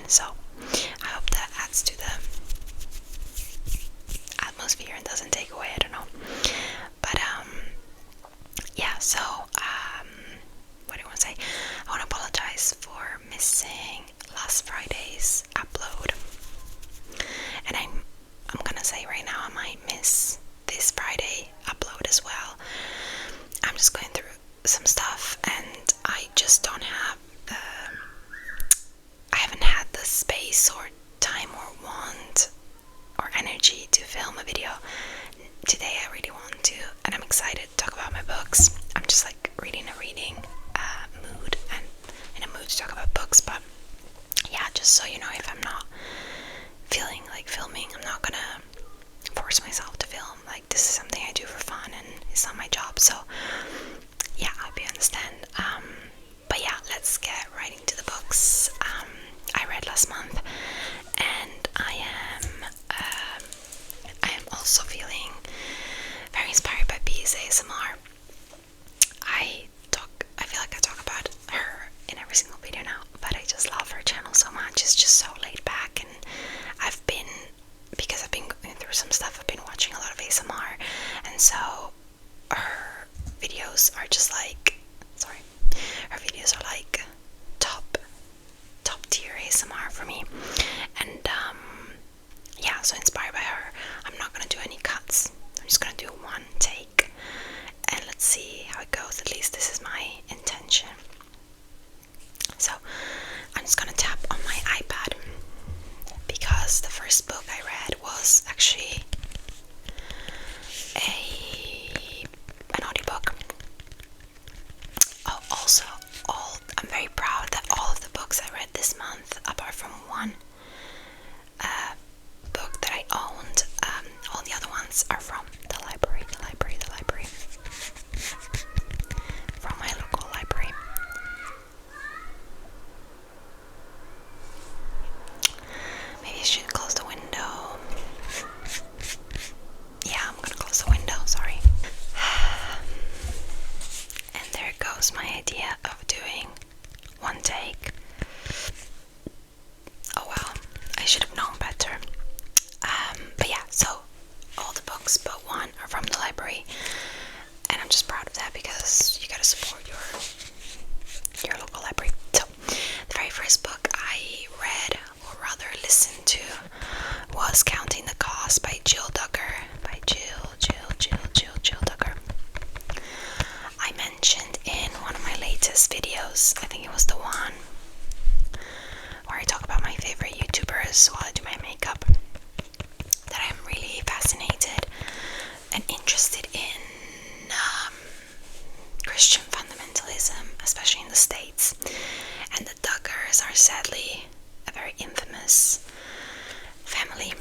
So I hope that adds to the atmosphere and doesn't take away, I don't know. But yeah, so what do I want to say? I want to apologize for missing last Friday's upload. And I'm gonna say right now I might miss this Friday upload as well. I'm just going through some stuff and I just don't have I haven't had the space or time or want or energy to film a video. Today I really want to, and I'm excited to talk about my books. I'm just like reading mood and in a mood to talk about books. But yeah, just so you know, if I'm not feeling like filming, I'm not gonna force myself to film. Like, this is something I do for fun and it's not my job, so yeah, I hope you understand. But yeah, let's get right into the books I read last month. And I am also feeling very inspired by Bee's ASMR. I feel like I talk about her in every single video now, but I just love her channel so much. It's just so laid back, and because I've been going through some stuff, I've been watching a lot of ASMR, and so her videos are just like, her videos are like top tier ASMR for me. And yeah, so inspired by her, I'm not gonna do any cuts. I'm just gonna do one take and let's see how it goes. At least this is my intention. So I'm just gonna tap on my iPad because the first book I read was actually an audiobook. Oh, also, I'm very proud that all of the books I read this month, apart from one book that I owned, all the other ones are from the library. From my local library. Maybe I should close the window. Yeah, I'm gonna close the window, sorry. And there goes my idea of doing one take. Oh well, I should have known better. But yeah, so all the books but one are from the library, and I'm just proud of that because you gotta support your local library. So the very first book I read, or rather listened to, was Counting the Cost by Jill Duggar. Jill Duggar. I mentioned in one of my latest videos, I think it was the one where I talk about my favorite YouTubers while I do my makeup, that I'm really fascinated and interested in Christian fundamentalism, especially in the States. And the Duggars are sadly a very infamous family.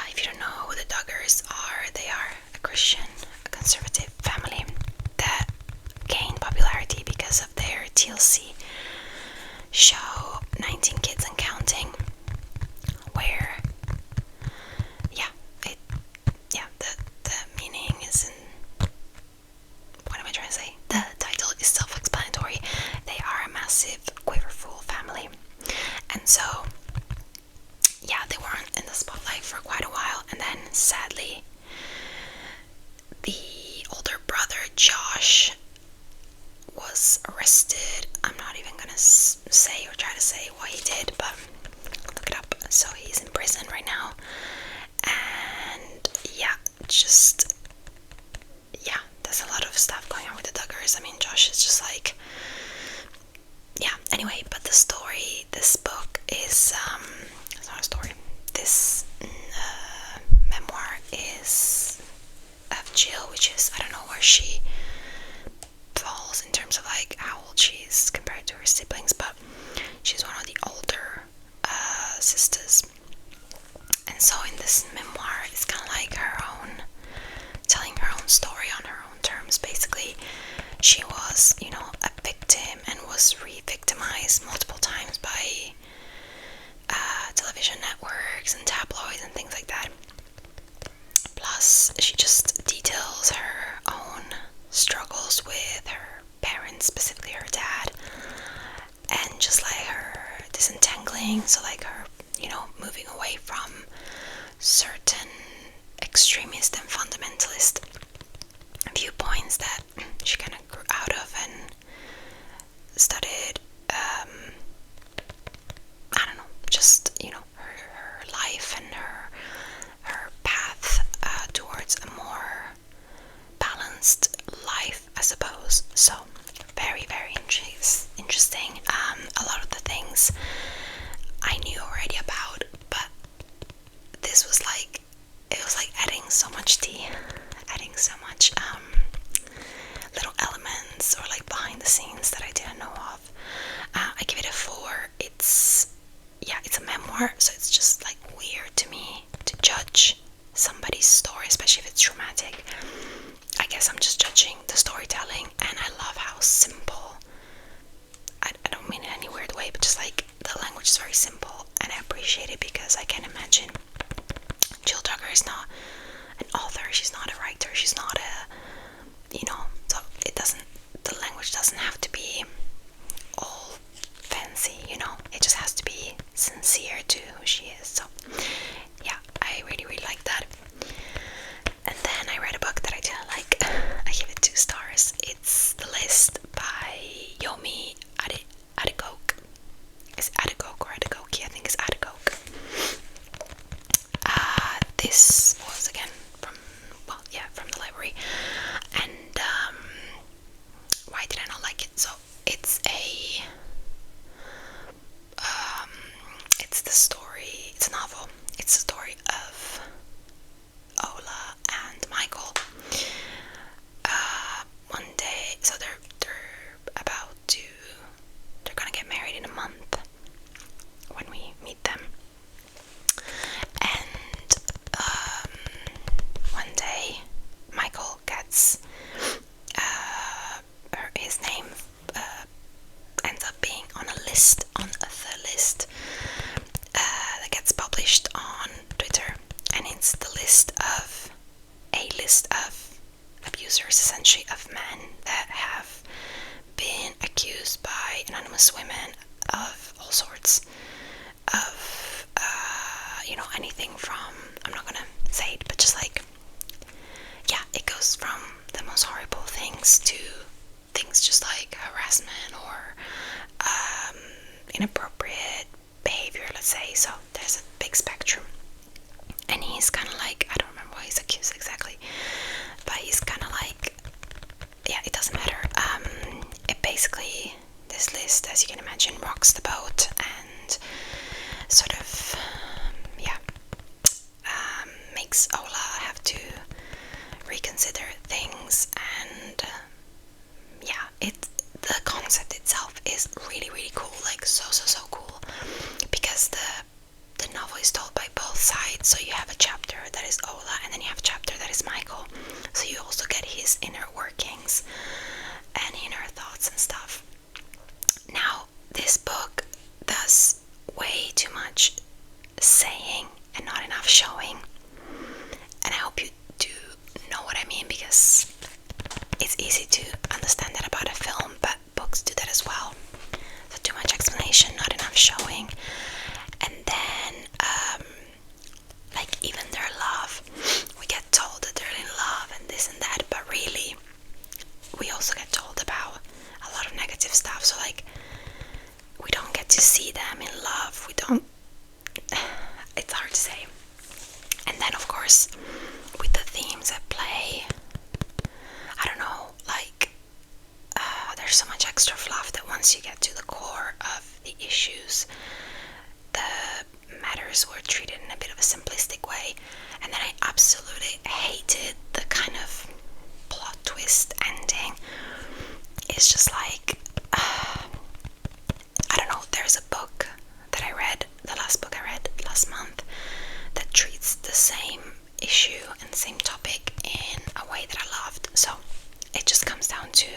If you don't know who the Duggars are, they are a Christian, a conservative family that gained popularity because of their TLC show 19 Kids and Counting, where the meaning is in, what am I trying to say? The title is self-explanatory. They are a massive quiverful family, and so yeah, they weren't in the spotlight for quite a while, and then sadly the older brother Josh was arrested. I'm not even gonna say or try to say what he did, but look it up. So he's in prison right now, and yeah, there's a lot of stuff going on with the Duggars. I mean, Josh is just like, yeah, anyway. But the story, this book is it's not a story, this memoir is of Jill, which is, I don't know where she falls in terms of like how old she is compared to her siblings, but she's one of the older sisters. And so in this memoir, it's kind of like her own, telling her own story on her own terms. Basically, she was, a victim and was re-victimized multiple times by television networks and tabloids and things like that. Plus, she just details her own struggles with her parents, specifically her dad, and just like her disentangle untangling, so like her, moving away from certain extremist and fundamentalist viewpoints that she kind of grew out of and studied, I don't know, just, her life and her path towards a more balanced life, I suppose. So very, very interesting. A lot of the things I knew already about, but this was like, it was like adding so much tea, adding so much little elements or like behind the scenes that I didn't know of. I give it a 4. It's a memoir, so it's just like weird to me to judge somebody's story, especially if it's traumatic. I guess I'm just judging the storytelling, and I love how simple, I don't mean it in any weird way, but just like the language is very simple, and I appreciate it because I can imagine Jill Duggar is not an author, she's not a writer, she's not a, so the language doesn't have to be all fancy, it just has to be sincere to who she is. So yeah, I really, really like that. And then I read a book that I didn't like. I give it 2 stars. It's The List by Yomi Adegoke. Is it Adegoke or Adegoke? I think it's Adegoke. This was again from the library. And why did I not like it? So it's it's a novel. It's the story of Ola and Michael. One day, so they're gonna get married in a month when we meet them. And one day, Michael gets his name ends up being on a list, on the list that gets published on Twitter, and it's the list of abusers, essentially, of men that have been accused by anonymous women of all sorts of anything from, I'm not gonna say it, but just like, it goes from the most horrible things to things just like harassment or inappropriate behavior, let's say. So there's a big spectrum, and he's kind of like, I don't remember what he's accused exactly, but he's kind of like, it doesn't matter. It basically, this list, as you can imagine, rocks the boat and sort of makes Ola have to reconsider things. And the concept itself is really, really cool, like so cool, because the novel is told by both sides. So you have a chapter that is Ola, and then you have a chapter that is Michael, so you also get his inner workings and inner thoughts and stuff. Now, this book does way too much saying and not enough showing, and I hope you do know what I mean, because it's easy to understand that about a film, but books do that as well. So too much explanation, not enough showing. And then like even their love, we get told that they're in love and this and that, but really we also get told about a lot of negative stuff. So like, we don't get to see them in love, it's hard to say. And then of course, with the themes at play, I don't know, like there's so much extra fluff that once you get to the core of the issues, the matters were treated in a bit of a simplistic way. And then I absolutely hated the kind of plot twist ending. It's just like, I don't know, there's a book that I read, the last book I read last month, that treats the same issue and same topic in a way that I loved. So it just comes down to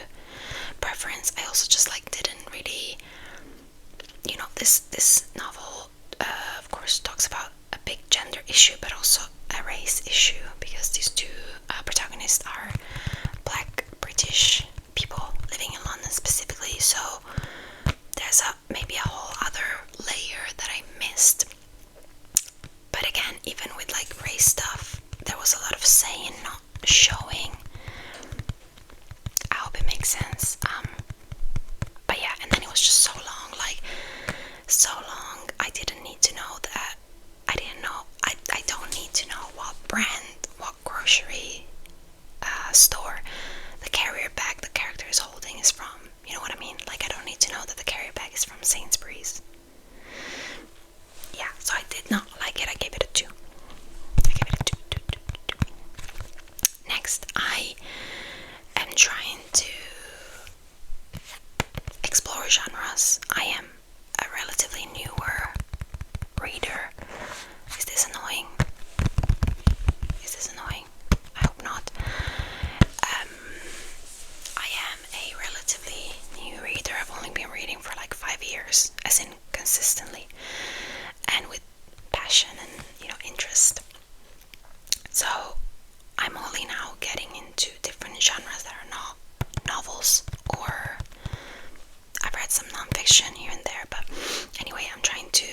preference. I also just like didn't really, this novel of course talks about a big gender issue, but also a race issue, because these two protagonists are black British people living in London specifically. So there's maybe a whole other layer that interest. So I'm only now getting into different genres that are not novels, or I've read some non-fiction here and there, but anyway, I'm trying to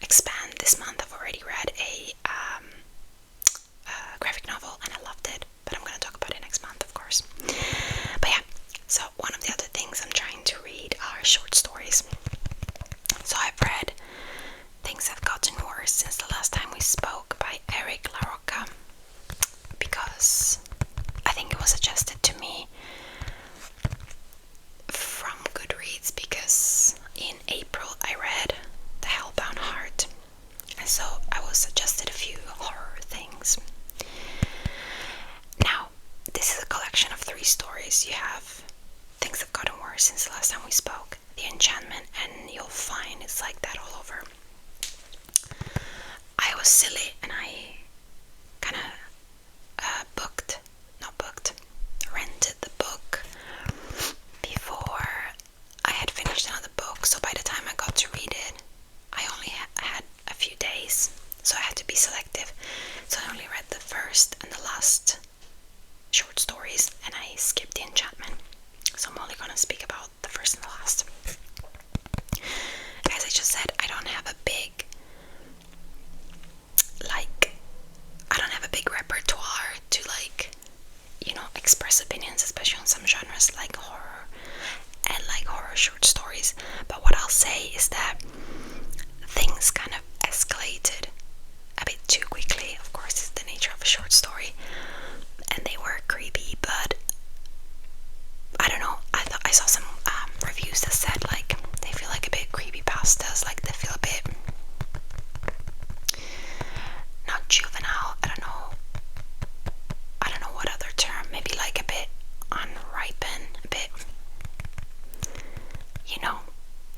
expand. This month I've already read a graphic novel and I loved it, but I'm gonna talk about it next month, of course. But yeah, so one of the other things I'm trying to read are short stories. So I've read Things Have Gotten Worse Since the Last Time We Spoke by Eric LaRocca, because I think it was suggested to me from Goodreads, because in April I read The Hellbound Heart, and so I was suggested a few horror things. Now, this is a collection of 3 stories. You have Things Have Gotten Worse Since the Last Time We Spoke, The Enchantment, and you'll find it's like that all over. I was silly and I kind of rented the book before I had finished another book, so by the time I got to read it, I only had a few days, so I had to be selective. So I only read the first and the last short stories, and I skipped The Enchantment. So I'm only gonna speak about the first and the last. As I just said, I don't have a big repertoire to express opinions, especially on some genres like horror and like horror short stories. But what I'll say is that things kind of escalated a bit too quickly. Of course, it's the nature of a short story, and they were creepy, but I don't know. I saw some reviews that said like they feel like a bit creepypastas, like they feel a bit not juvenile. I don't know what other term. Maybe like a bit unripened, a bit.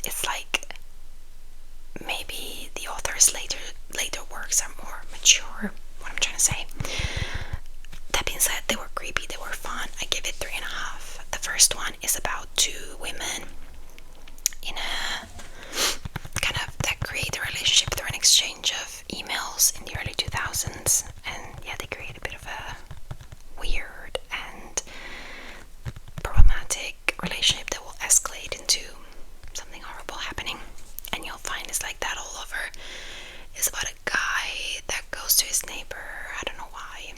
It's like maybe the author's later works are more mature. What I'm trying to say. That being said, they were creepy. They were fun. I give it 3.5. The first one is about 2 women in a kind of that create a relationship through an exchange of emails in the early 2000s, and yeah, they create a bit of a weird and problematic relationship that will escalate into something horrible happening, and you'll find it's like that all over. It's about a guy that goes to his neighbor, I don't know why,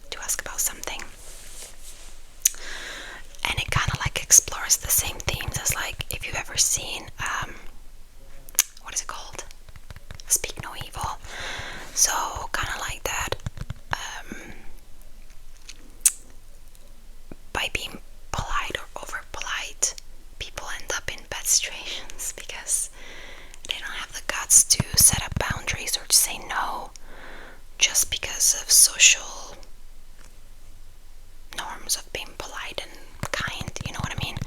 to ask about something, and it kind of like explores the same themes as like if you've ever seen what is it called? Speak No Evil. So kind of like that. By being polite or over polite, people end up in bad situations because they don't have the guts to set up boundaries or to say no just because of social norms of being polite and kind, you know what I mean?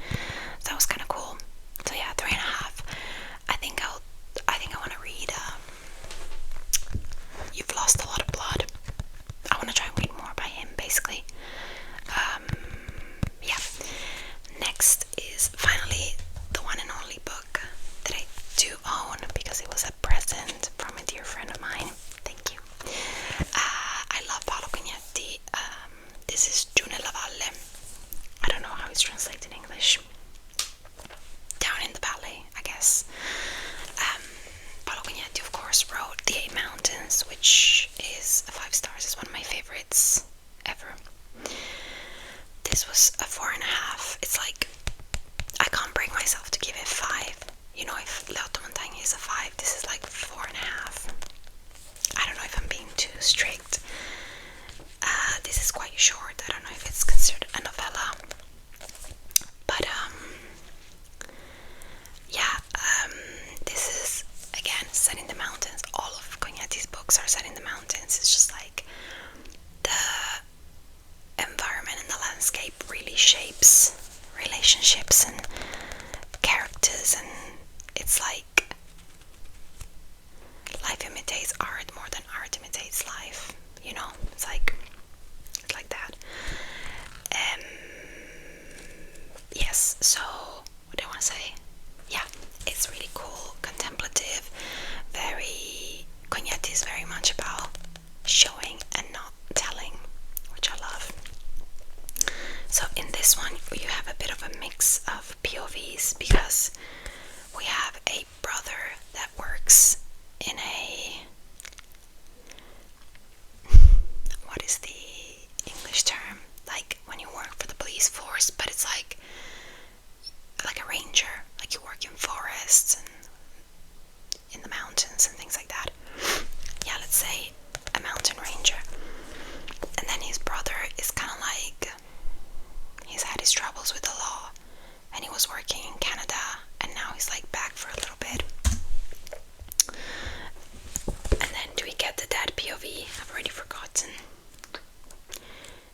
So that was kind of cool. So yeah, 3.5. I think I want to read You've Lost a Lot of Blood. I want to try and read more by him, basically. Yeah. Next is finally the one and only book that I do own because it was a present from a dear friend of mine. Thank you. I love Paolo Cognetti. This is Giù nella Valle. I don't know how it's translated in English. Down in the Valley, I guess. Paolo Cognetti, of course, wrote The 8 Mountains, which is a 5 stars. It's one of my favorites ever. This was a 4.5. It's like I can't bring myself to give it 5. If Le Otto Montagne is a 5, this is like 4.5. I don't know if I'm being too strict. This is quite short. I don't know if it's considered a novella, but yeah, this is again set in the mountains. All of Cognetti's books are set in the mountains. It's just like the environment and the landscape really shapes relationships and characters, and it's like life imitates art more than art imitates life. It's like that. Yes. So what do I want to say? Yeah, it's really cool, contemplative. Cognetti is very much about mountains and things like that. Yeah, let's say a mountain ranger. And then his brother is kind of like, he's had his troubles with the law, and he was working in Canada, and now he's like back for a little bit. And then do we get the dad POV? I've already forgotten.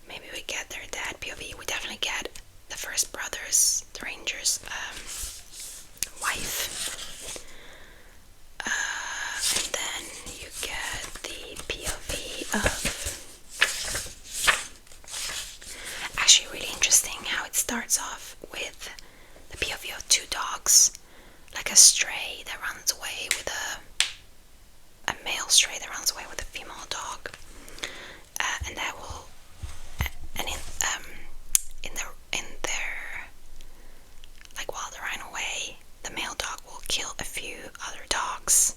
Maybe we get their dad POV. We definitely get the first brothers, the ranger's wife. And then you get the POV of... Actually really interesting how it starts off with the POV of two dogs. Like a stray that runs away with a male stray that runs away with a female dog. And that will... And in their... Like while they're running away, the male dog will kill a few other dogs.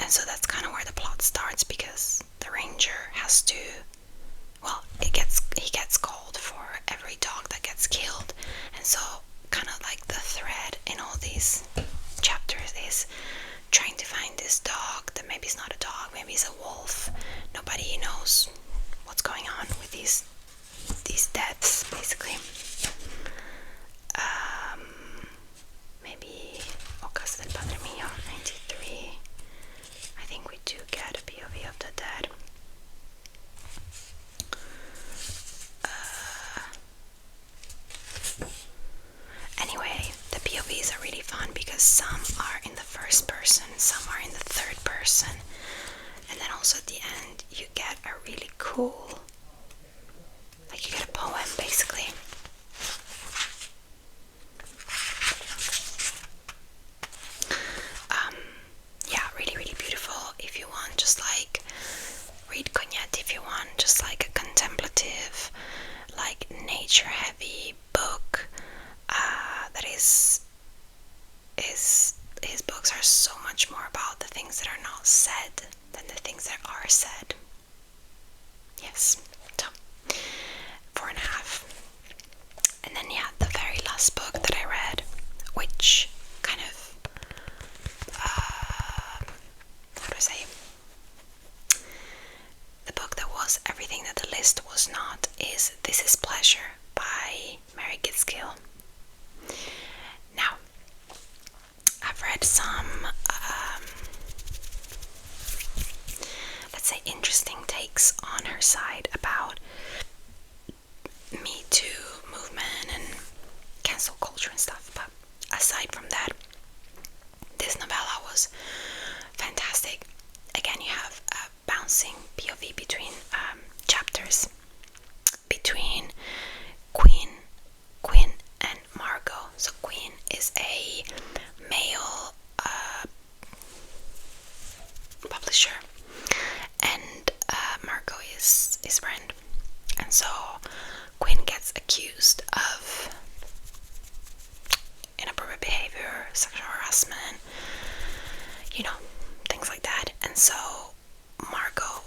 And so that's kind of where the plot starts, because the ranger has to, well, he gets called for every dog that gets killed. And so kind of like the thread in all these chapters is trying to find this dog that maybe is not a dog, maybe it's a wolf. Nobody knows what's going on with these deaths, basically. Maybe Casa del Padre Mio 93. I think we do get a POV of the dead. Anyway, the POVs are really fun because some are in the first person, some are in the third person, and then also at the end you get a really cool, like you get a poem basically. Yeah, really, really beautiful. If you want, just like read Cognetti, if you want just like a contemplative, like nature-heavy book, that is his books are so much more about the things that are not said than the things that are said. Yes, so 4.5. And then yeah, the very last book that I read, which kind of how do I say, the book that was everything that the list was not, is This Is Pleasure by Mary Gaskill. Now, I've read some let's say interesting takes on her side about Me Too movement and cancel culture and stuff, but aside from that, this novella was fantastic. Again, you have a bouncing POV between chapters, between Quinn and Margot. So Quinn is a male publisher, and Margot is his friend. And so Quinn gets accused of inappropriate behavior, sexual harassment, you know, things like that. And so Margot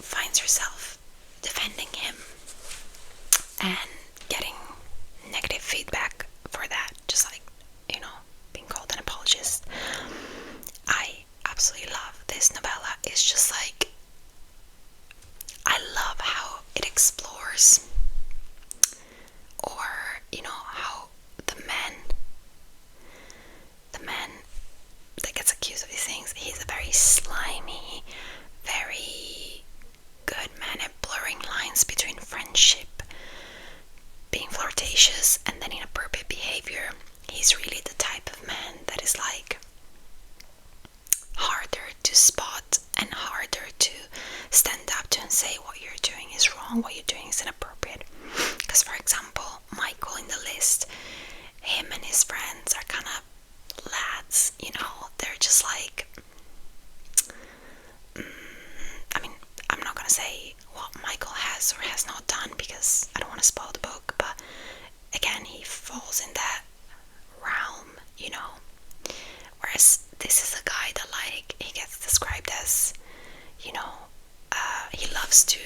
finds herself defending him and getting negative feedback for that, just like, you know, being called an apologist. I absolutely love this novella. It's just like, I love how it explores, or, you know, how the man that gets accused of these things, he's a very slimy, very good man at blurring lines between friendship, being flirtatious, and then inappropriate behavior. He's really the type of man that is like harder to spot and harder to stand up to and say what you're doing is wrong, what you're doing is inappropriate. Because for example, Michael in the list, him and his friends are kind of lads, you know, they're just like, I mean, I'm not gonna say what Michael has or has not done because I don't want to spoil the book, but again, he falls in that realm, you know, whereas this is a guy that, like, he gets described as, you know, he loves to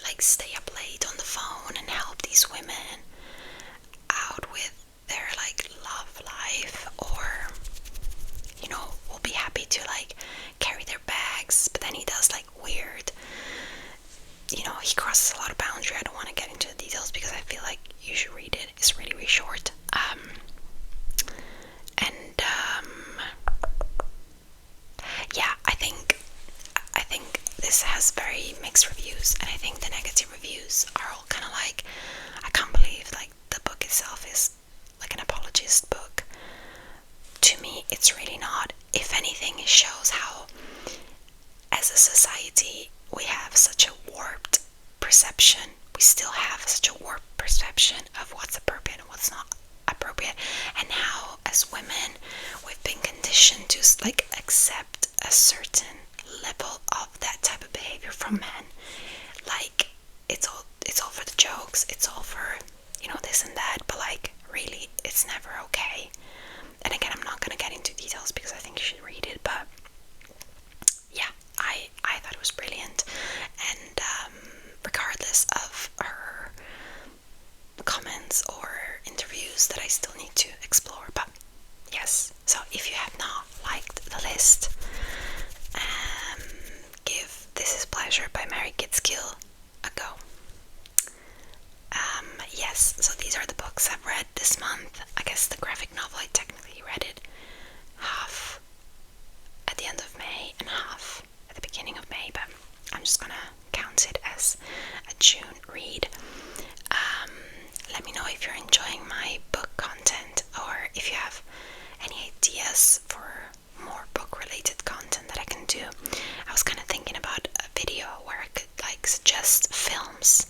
like stay up late on the phone and help these women out with their like love life, or, you know, will be this has very mixed reviews, and I think the negative reviews are all kind of like, I can't believe like the book itself is like an apologist book. To me, it's really not. If anything, it shows how, as a society, we have such a warped perception. We still have such a warped perception of what's appropriate and what's not appropriate, and how, as women, we've been conditioned to like accept a certain level of that type of behavior from men. Like it's all for the jokes. It's all for, you know, this and that. But like really, it's never okay. And again, I'm not gonna get into details because I think you should read it. But yeah, I thought it was brilliant. And regardless of her comments or interviews that I still need to explore. But yes, so if you have not liked the list, give This Is Pleasure by Mary Gaitskill a go. Yes, so these are the books I've read this month. I guess the graphic novel, I technically read it half at the end of May and half at the beginning of May, but I'm just gonna count it as a June read. Let me know if you're enjoying my book content, or if you have any ideas for more book related content that I can do. I was kind of thinking about a video where I could like suggest films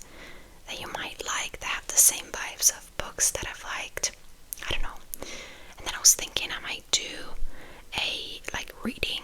that you might like that have the same vibes of books that I've liked. I don't know. And then I was thinking I might do a like reading